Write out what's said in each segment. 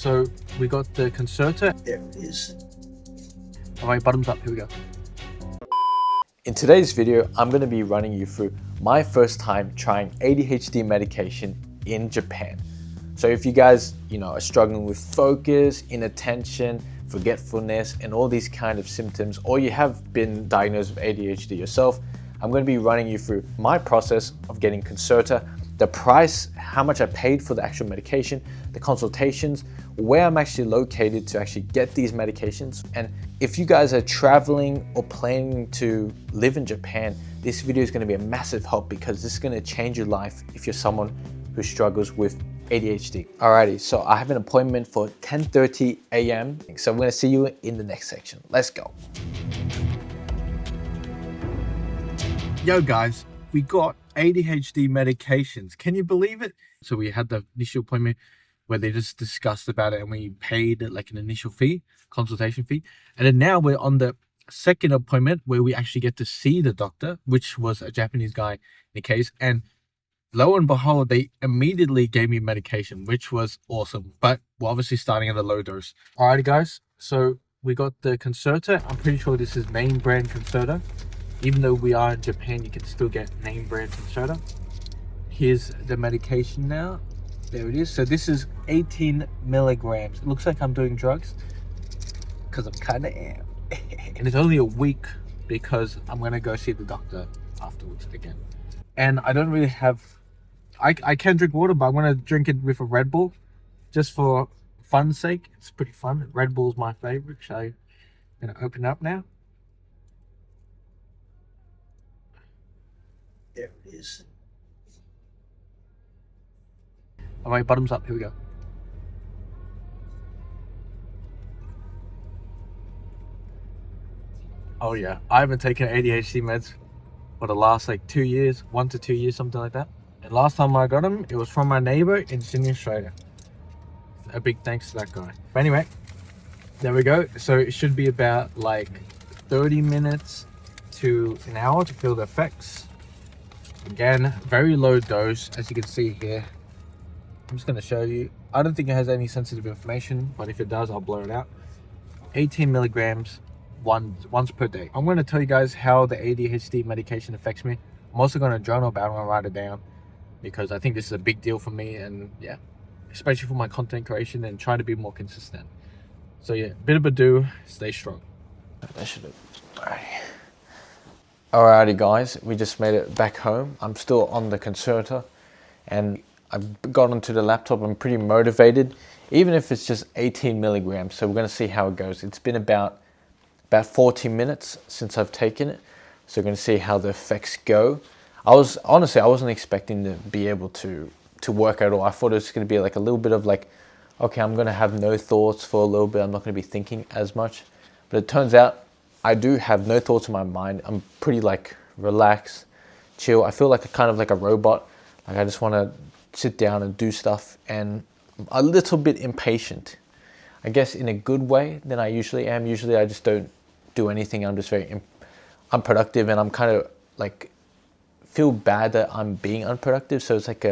So we got the Concerta. There it is. All right, bottoms up, here we go. In today's video, I'm going to be running you through my first time trying ADHD medication in Japan. So if you guys, are struggling with focus, inattention, forgetfulness, and all these kind of symptoms, or you have been diagnosed with ADHD yourself, I'm going to be running you through my process of getting Concerta, the price, how much I paid for the actual medication, the consultations, where I'm actually located to actually get these medications. And if you guys are traveling or planning to live in Japan, this video is going to be a massive help because this is going to change your life if you're someone who struggles with ADHD. Alrighty, so I have an appointment for 10:30 a.m. So I'm going to see you in the next section. Let's go. Yo guys, we got ADHD medications. Can you believe it? So we had the initial appointment where they just discussed about it and we paid like an initial fee, consultation fee. And then now we're on the second appointment where we actually get to see the doctor, which was a Japanese guy in the case. And lo and behold, they immediately gave me medication, which was awesome. But we're obviously starting at a low dose. Alrighty guys, so we got the Concerta. I'm pretty sure this is name brand Concerta. Even though we are in Japan, you can still get name brand Concerta. Here's the medication now. There it is. So this is 18 milligrams. It looks like I'm doing drugs because I'm kind of am. And it's only a week because I'm going to go see the doctor afterwards again. And I don't really have... I can drink water, but I'm going to drink it with a Red Bull just for fun's sake. It's pretty fun. Red Bull's my favorite. So I'm going to open it up now. There it is. All right, bottoms up, here we go. Oh yeah, I haven't taken ADHD meds for the last like 2 years, 1 to 2 years, something like that. And last time I got them, it was from my neighbor in Sydney, Australia. A big thanks to that guy. But anyway, there we go. So it should be about like 30 minutes to an hour to feel the effects. Again, very low dose, as you can see here. I'm just going to show you. I don't think it has any sensitive information, but if it does, I'll blur it out. 18 milligrams once per day. I'm going to tell you guys how the ADHD medication affects me. I'm also going to journal about it. I'm going to write it down because I think this is a big deal for me, and yeah, especially for my content creation and trying to be more consistent. So yeah, bit of a do, stay strong. That should have... Alrighty guys, we just made it back home. I'm still on the Concerta and I've got onto the laptop. I'm pretty motivated, even if it's just 18 milligrams. So we're going to see how it goes. It's been about 40 minutes since I've taken it. So we're going to see how the effects go. I wasn't expecting to be able to work at all. I thought it was going to be like a little bit of like, okay, I'm going to have no thoughts for a little bit. I'm not going to be thinking as much. But it turns out I do have no thoughts in my mind. I'm pretty like relaxed, chill. I feel like kind of like a robot. Like I just want to sit down and do stuff, and I'm a little bit impatient. I guess in a good way than I usually am. Usually I just don't do anything. I'm just very unproductive, and I'm kind of like feel bad that I'm being unproductive. So it's like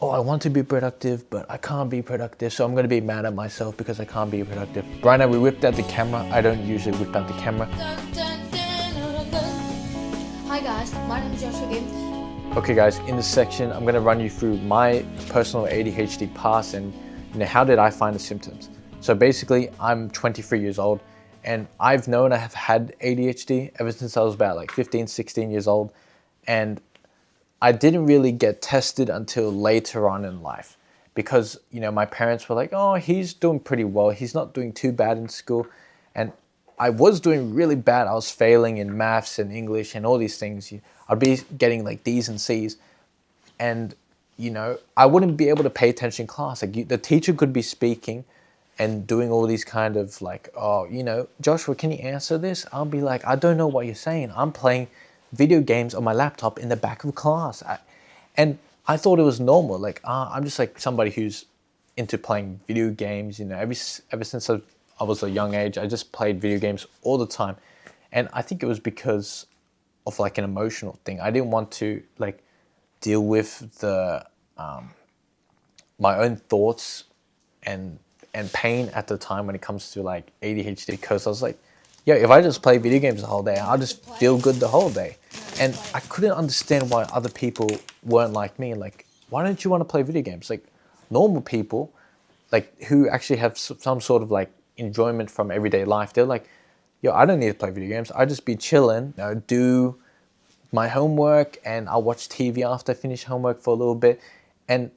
I want to be productive, but I can't be productive. So I'm going to be mad at myself because I can't be productive. Right now we whipped out the camera. I don't usually whip out the camera. Hi guys, my name is Joshua again. Okay guys, in this section, I'm going to run you through my personal ADHD past and how did I find the symptoms. So basically, I'm 23 years old and I've known I have had ADHD ever since I was about like 15, 16 years old. And I didn't really get tested until later on in life because, my parents were like, oh, he's doing pretty well. He's not doing too bad in school. And I was doing really bad. I was failing in maths and English and all these things. I'd be getting like D's and C's. And, I wouldn't be able to pay attention in class. Like the teacher could be speaking and doing all these kind of like, oh, Joshua, can you answer this? I'll be like, I don't know what you're saying. I'm playing video games on my laptop in the back of class. And I thought it was normal. Like, I'm just like somebody who's into playing video games, ever since I was a young age, I just played video games all the time. And I think it was because of like an emotional thing. I didn't want to like deal with the, my own thoughts and and pain at the time when it comes to like ADHD, because I was like, yo, if I just play video games the whole day, I'll just feel good the whole day. And I couldn't understand why other people weren't like me. Like, why don't you want to play video games? Like, normal people, like, who actually have some sort of like enjoyment from everyday life, they're like, yo, I don't need to play video games. I just be chilling, you know, do my homework, and I'll watch TV after I finish homework for a little bit. And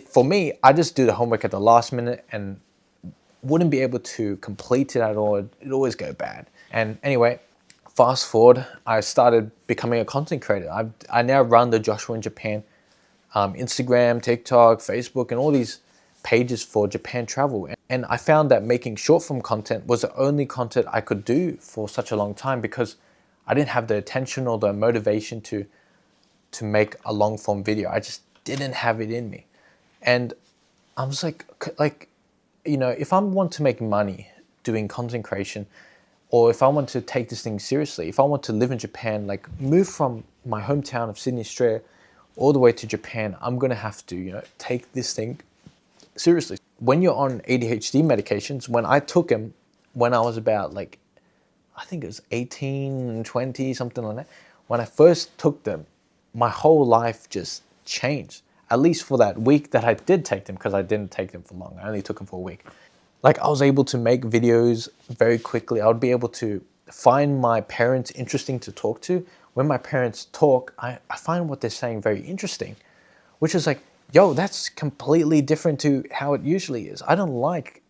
for me, I just do the homework at the last minute and wouldn't be able to complete it at all. It'd always go bad. And anyway, fast forward, I started becoming a content creator. I now run the Joshua in Japan Instagram, TikTok, Facebook, and all these pages for Japan travel. And I found that making short form content was the only content I could do for such a long time, because I didn't have the attention or the motivation to make a long form video. I just didn't have it in me. And I was like, you know, if I want to make money doing content creation, or if I want to take this thing seriously, if I want to live in Japan, like move from my hometown of Sydney, Australia, all the way to Japan, I'm gonna have to, you know, take this thing seriously. When you're on ADHD medications, when I took them, when I was about like, I think it was 18, 20, something like that. When I first took them, my whole life just changed. At least for that week that I did take them, because I didn't take them for long. I only took them for a week. Like, I was able to make videos very quickly. I would be able to find my parents interesting to talk to. When my parents talk, I find what they're saying very interesting, which is like, yo, that's completely different to how it usually is. I don't like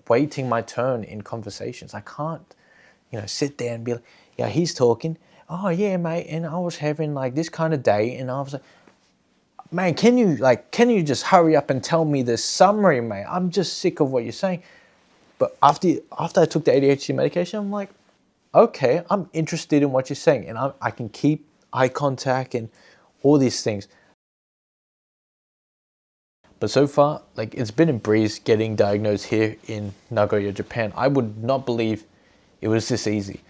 waiting my turn in conversations. I can't, you know, sit there and be like, yeah, he's talking. Oh yeah, mate. And I was having like this kind of day, and I was like, man, can you just hurry up and tell me this summary, mate? I'm just sick of what you're saying. But after I took the ADHD medication, I'm like, okay, I'm interested in what you're saying, and I can keep eye contact and all these things. But so far, like, it's been a breeze getting diagnosed here in Nagoya, Japan. I would not believe it was this easy.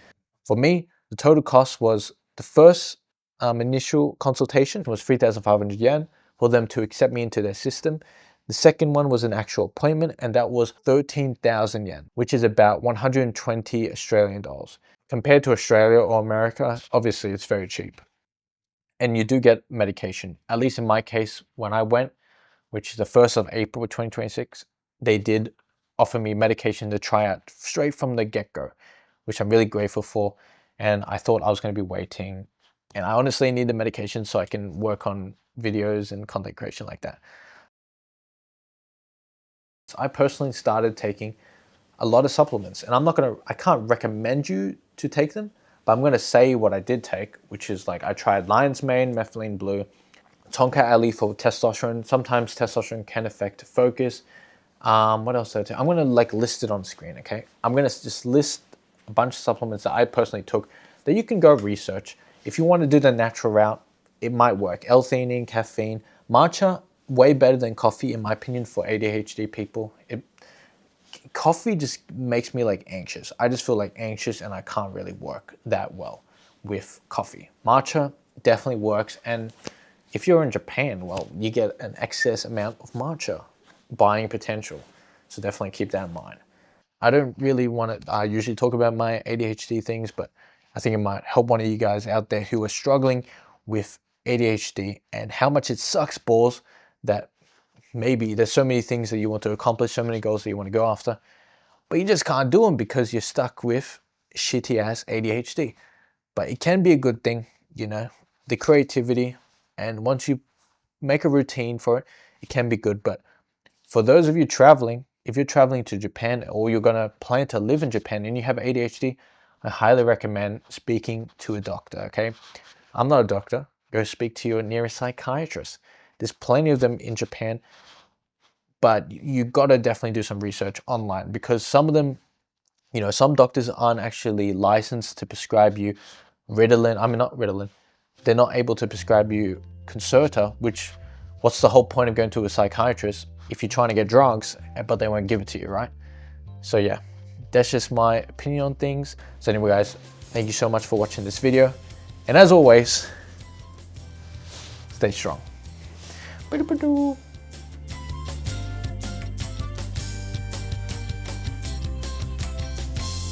For me, the total cost was, the first initial consultation was 3,500 yen for them to accept me into their system. The second one was an actual appointment, and that was 13,000 yen, which is about 120 Australian dollars. Compared to Australia or America, obviously it's very cheap. And you do get medication. At least in my case, when I went, which is the 1st of April 2026, they did offer me medication to try out straight from the get-go, which I'm really grateful for. And I thought I was going to be waiting, and I honestly need the medication so I can work on videos and content creation like that. So I personally started taking a lot of supplements, and I can't recommend you to take them, but I'm going to say what I did take, which is like, I tried lion's mane, methylene blue, tonka ali for testosterone. Sometimes testosterone can affect focus. What else did I take? I'm going to like list it on screen, okay? I'm going to just list a bunch of supplements that I personally took that you can go research. If you want to do the natural route, it might work. L-theanine, caffeine, matcha, way better than coffee in my opinion for ADHD people. Coffee just makes me like anxious. I just feel like anxious, and I can't really work that well with coffee. Matcha definitely works, and if you're in Japan, well, you get an excess amount of matcha buying potential. So definitely keep that in mind. I don't really want to usually talk about my ADHD things, but I think it might help one of you guys out there who are struggling with ADHD and how much it sucks balls that maybe there's so many things that you want to accomplish, so many goals that you want to go after, but you just can't do them because you're stuck with shitty ass ADHD. But it can be a good thing, you know, the creativity, and once you make a routine for it, it can be good. But for those of you traveling, if you're traveling to Japan, or you're gonna plan to live in Japan and you have ADHD, I highly recommend speaking to a doctor, okay? I'm not a doctor. Go speak to your nearest psychiatrist. There's plenty of them in Japan, but you gotta definitely do some research online, because some of them, you know, some doctors aren't actually licensed to prescribe you Ritalin. I mean, not Ritalin. They're not able to prescribe you Concerta, which, what's the whole point of going to a psychiatrist if you're trying to get drugs, but they won't give it to you, right? So yeah, that's just my opinion on things. So anyway, guys, thank you so much for watching this video. And as always, stay strong.